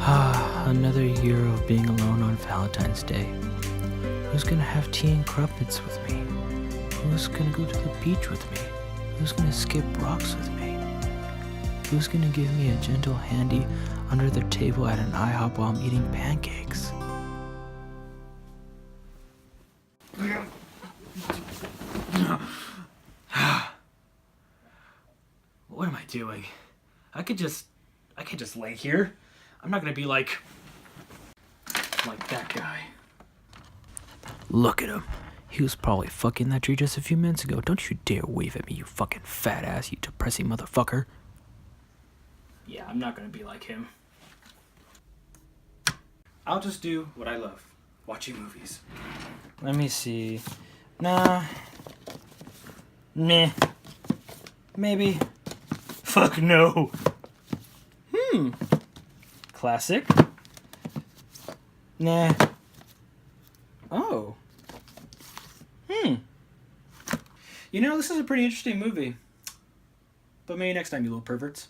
Another year of being alone on Valentine's Day. Who's gonna have tea and crumpets with me? Who's gonna go to the beach with me? Who's gonna skip rocks with me? Who's gonna give me a gentle handy under the table at an IHOP while I'm eating pancakes? What am I doing? I could just lay here. I'm not gonna be like that guy. Look at him. He was probably fucking that tree just a few minutes ago. Don't you dare wave at me, you fucking fat ass, you depressing motherfucker. Yeah, I'm not gonna be like him. I'll just do what I love. Watching movies. Let me see. Nah. Meh. Maybe. Fuck no. Classic. Nah. Oh. You know, this is a pretty interesting movie. But maybe next time, you little perverts.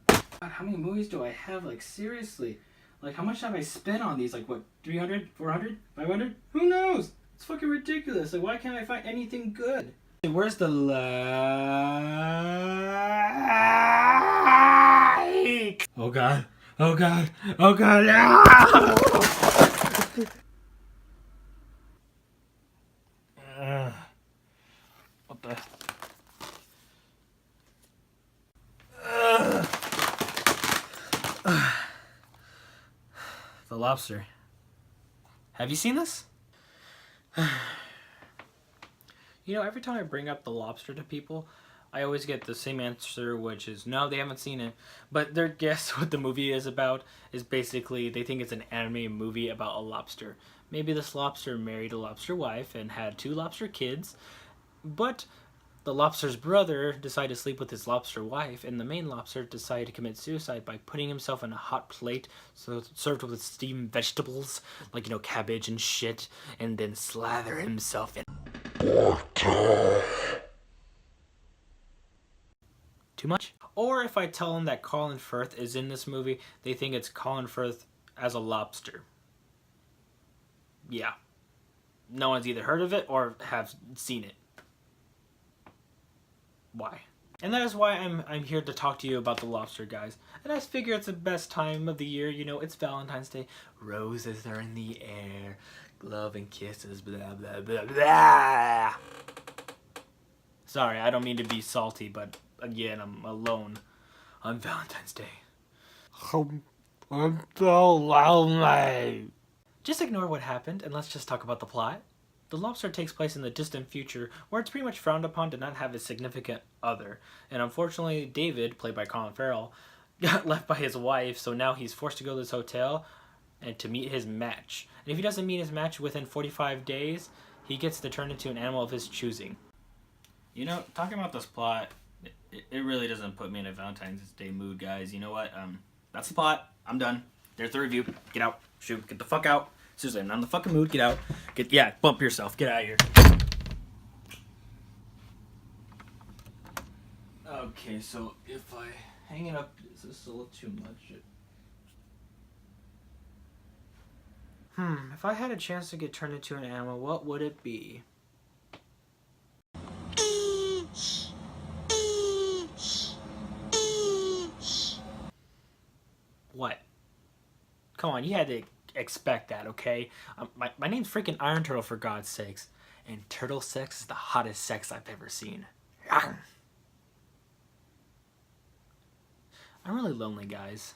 God, how many movies do I have? Like, seriously. Like, how much have I spent on these? Like, what, 300, 400, 500? Who knows? It's fucking ridiculous. Like, why can't I find anything good? Where's the like? Oh, God. Oh, God. Oh, God. Ah! What the? The Lobster. Have you seen this? You know, every time I bring up The Lobster to people, I always get the same answer, which is no, they haven't seen it. But their guess what the movie is about is basically they think it's an anime movie about a lobster. Maybe this lobster married a lobster wife and had 2 lobster kids, but the lobster's brother decided to sleep with his lobster wife, and the main lobster decided to commit suicide by putting himself in a hot plate, so served with steamed vegetables, like, you know, cabbage and shit, and then slather himself in. Too much? Or if I tell them that Colin Farrel is in this movie, they think it's Colin Farrel as a lobster. Yeah. No one's either heard of it or have seen it. Why? And that is why I'm here to talk to you about The Lobster, guys. And I figure it's the best time of the year. You know, it's Valentine's Day. Roses are in the air. Love and kisses. Blah, blah, blah, blah. Sorry, I don't mean to be salty, but again, I'm alone on Valentine's Day. I'm so lonely. Just ignore what happened and let's just talk about the plot. The Lobster takes place in the distant future where it's pretty much frowned upon to not have a significant other. And unfortunately, David, played by Colin Farrel, got left by his wife, so now he's forced to go to this hotel and to meet his match. And if he doesn't meet his match within 45 days, he gets to turn into an animal of his choosing. You know, talking about this plot, it really doesn't put me in a Valentine's Day mood, guys. You know what? That's the plot. I'm done. There's the review. Get out. Shoot. Get the fuck out. Seriously, I'm not in the fucking mood. Get out. Bump yourself. Get out of here. Okay, so if I hang it up, is this a little too much? If I had a chance to get turned into an animal, what would it be? What? Come on, you had to expect that, okay? My name's freaking Iron Turtle, for God's sakes. And turtle sex is the hottest sex I've ever seen. I'm really lonely, guys.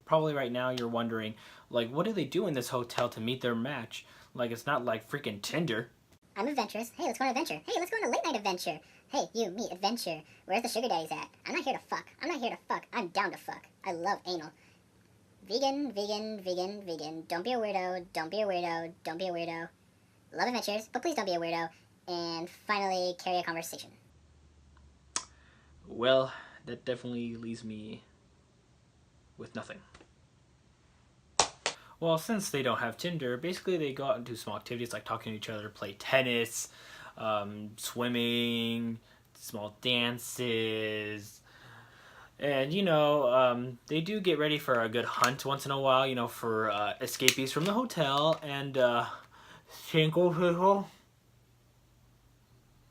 Probably right now you're wondering, like, what do they do in this hotel to meet their match? Like, it's not like freaking Tinder. I'm adventurous. Hey, let's go on an adventure. Hey, let's go on a late night adventure. Hey, you, me, adventure. Where's the sugar daddies at? I'm not here to fuck. I'm not here to fuck. I'm down to fuck. I love anal. Vegan, vegan, vegan, vegan. Don't be a weirdo. Don't be a weirdo. Don't be a weirdo. Love adventures, but please don't be a weirdo. And finally, carry a conversation. Well, that definitely leaves me with nothing. Well, since they don't have Tinder, basically they go out and do small activities like talking to each other, play tennis, swimming, small dances, And, they do get ready for a good hunt once in a while, for escapees from the hotel and single people.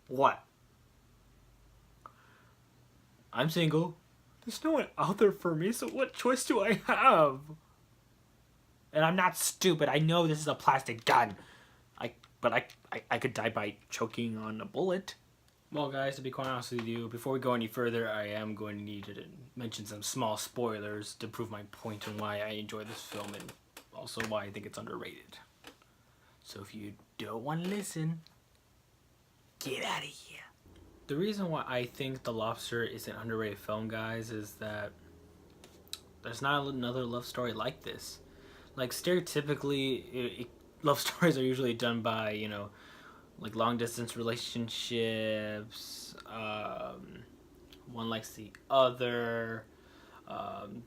What? I'm single. There's no one out there for me, so what choice do I have? And I'm not stupid. I know this is a plastic gun. But I could die by choking on a bullet. Well, guys, to be quite honest with you, before we go any further, I am going to need to mention some small spoilers to prove my point and why I enjoy this film and also why I think it's underrated. So if you don't want to listen, get out of here. The reason why I think The Lobster is an underrated film, guys, is that there's not another love story like this. Like, stereotypically, love stories are usually done by, like long distance relationships. One likes the other.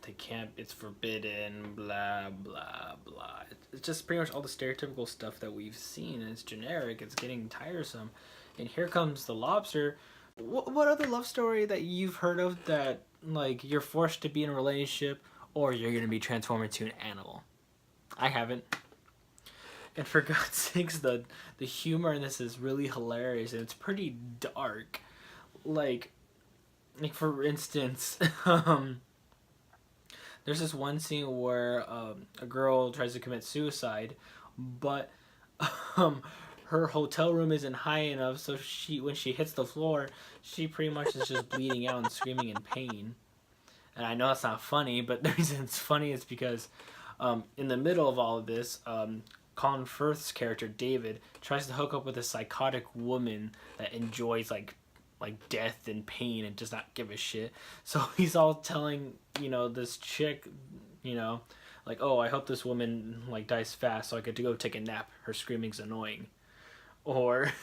They can't. It's forbidden. Blah blah blah. It's just pretty much all the stereotypical stuff that we've seen. And it's generic. It's getting tiresome. And here comes The Lobster. What other love story that you've heard of that like you're forced to be in a relationship or you're gonna be transformed into an animal? I haven't. And for God's sakes, the humor in this is really hilarious and it's pretty dark. Like for instance, there's this one scene where a girl tries to commit suicide, but um, her hotel room isn't high enough, so when she hits the floor, she pretty much is just bleeding out and screaming in pain. And I know it's not funny, but the reason it's funny is because in the middle of all of this, Colin Firth's character David tries to hook up with a psychotic woman that enjoys like death and pain and does not give a shit. So he's all telling this chick, like, oh, I hope this woman like dies fast so I get to go take a nap. Her screaming's annoying. Or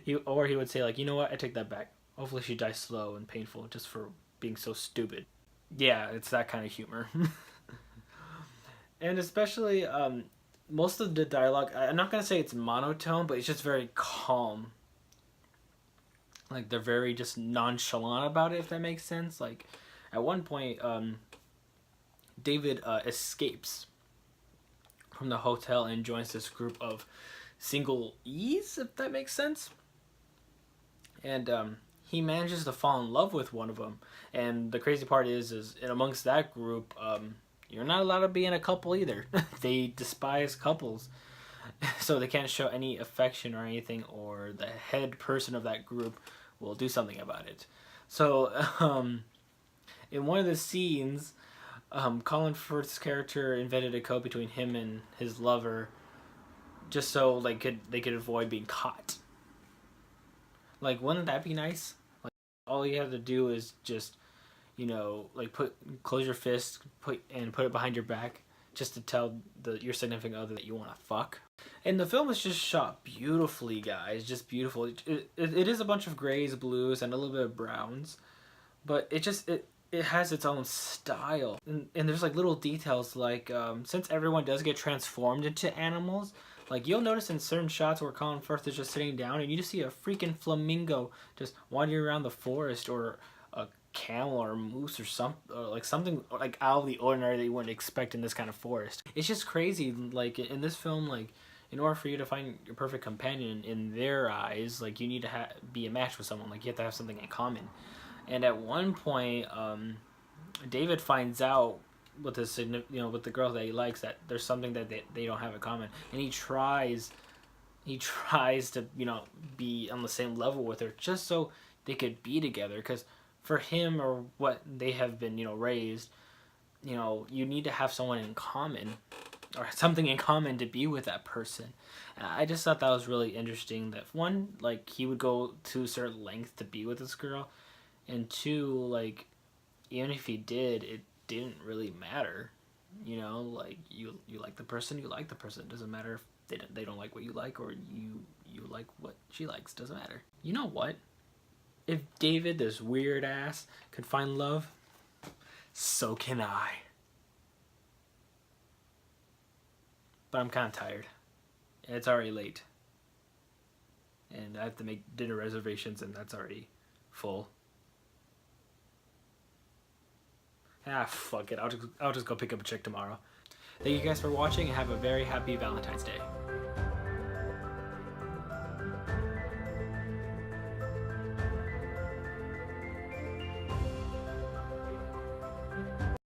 he would say like, you know what, I take that back. Hopefully she dies slow and painful just for being so stupid. Yeah, it's that kind of humor. And especially most of the dialogue, I'm not gonna say it's monotone, but it's just very calm. Like they're very just nonchalant about it, if that makes sense. Like at one point, David escapes from the hotel and joins this group of single E's, if that makes sense. And he manages to fall in love with one of them. And the crazy part is in amongst that group, you're not allowed to be in a couple either. They despise couples. So they can't show any affection or anything, or the head person of that group will do something about it. So in one of the scenes, Colin Firth's character invented a code between him and his lover just so they could avoid being caught. Like, wouldn't that be nice? Like, all you have to do is just, like close your fist, put it behind your back, just to tell your significant other that you want to fuck. And the film is just shot beautifully, guys. Just beautiful. It is a bunch of grays, blues, and a little bit of browns, but it has its own style. And there's like little details like since everyone does get transformed into animals, like you'll notice in certain shots where Colin Firth is just sitting down and you just see a freaking flamingo just wandering around the forest, or a camel or a moose or something like out of the ordinary that you wouldn't expect in this kind of forest. It's just crazy. Like in this film, like in order for you to find your perfect companion in their eyes, like you need to be a match with someone. Like you have to have something in common. And at one point, David finds out with with the girl that he likes, that there's something that they don't have in common, and he tries to be on the same level with her just so they could be together. Because for him, or what they have been raised, you need to have someone in common or something in common to be with that person. And I just thought that was really interesting, that one, like he would go to a certain length to be with this girl, and two, like even if he did, it didn't really matter. Like you like the person, you like the person. It doesn't matter if they don't like what you like, or you like what she likes. Doesn't matter. You know what? If David, this weird ass, could find love, so can I. But I'm kind of tired. And it's already late. And I have to make dinner reservations, and that's already full. Ah, fuck it. I'll just go pick up a chick tomorrow. Thank you guys for watching and have a very happy Valentine's Day.